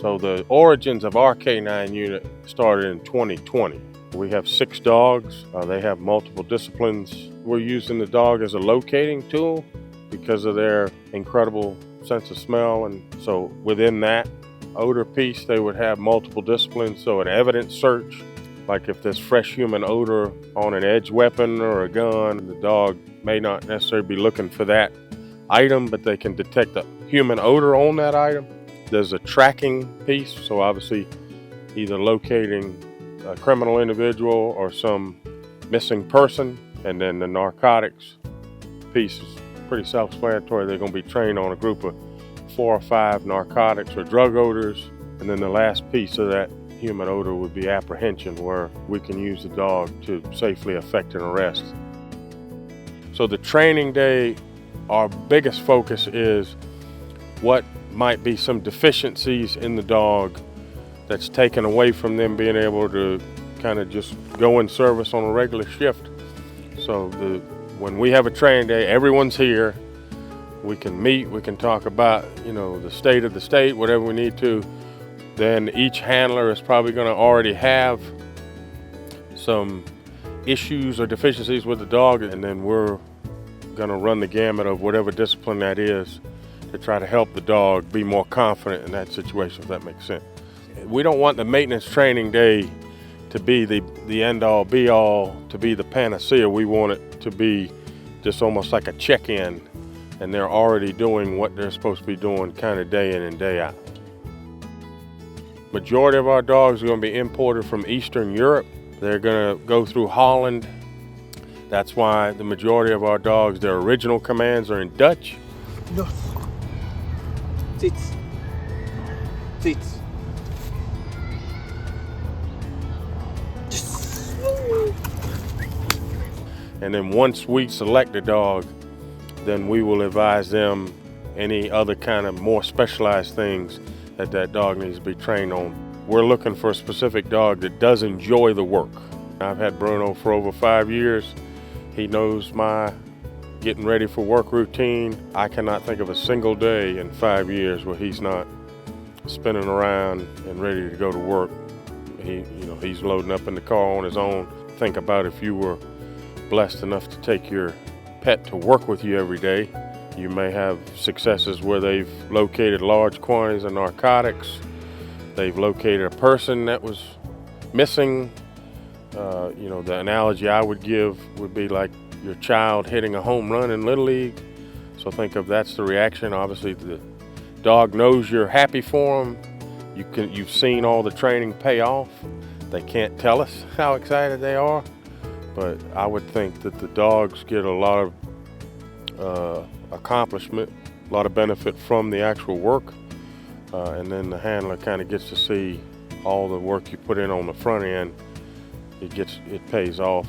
So the origins of our K-9 unit started in 2020. We have 6 dogs. They have multiple disciplines. We're using the dog as a locating tool because of their incredible sense of smell. And so within that odor piece, they would have multiple disciplines. So an evidence search, like if there's fresh human odor on an edge weapon or a gun, the dog may not necessarily be looking for that item, but they can detect the human odor on that item. There's a tracking piece, so obviously either locating a criminal individual or some missing person. And then the narcotics piece is pretty self-explanatory. They're going to be trained on a group of 4 or 5 narcotics or drug odors. And then the last piece of that human odor would be apprehension, where we can use the dog to safely effect an arrest. So the training day, our biggest focus is what might be some deficiencies in the dog that's taken away from them being able to kind of just go in service on a regular shift. So when we have a training day, everyone's here. We can meet, we can talk about, the state of the state, whatever we need to. Then each handler is probably going to already have some issues or deficiencies with the dog, and then we're going to run the gamut of whatever discipline that is to try to help the dog be more confident in that situation, if that makes sense. We don't want the maintenance training day to be the end-all, be-all, to be the panacea. We want it to be just almost like a check-in, and they're already doing what they're supposed to be doing kind of day in and day out. Majority of our dogs are going to be imported from Eastern Europe. They're going to go through Holland. That's why the majority of our dogs, their original commands are in Dutch. Los. Sits. Sits. And then once we select a dog, then we will advise them any other kind of more specialized things that dog needs to be trained on. We're looking for a specific dog that does enjoy the work. I've had Bruno for over 5 years. He knows my getting ready for work routine. I cannot think of a single day in 5 years where he's not spinning around and ready to go to work. He's loading up in the car on his own. Think about if you were blessed enough to take your pet to work with you every day. You may have successes where they've located large quantities of narcotics. They've located a person that was missing. The analogy I would give would be like your child hitting a home run in Little League. So think of that's the reaction. Obviously, the dog knows you're happy for them. You've seen all the training pay off. They can't tell us how excited they are, but I would think that the dogs get a lot of accomplishment, a lot of benefit from the actual work, and then the handler kind of gets to see all the work you put in on the front end. It pays off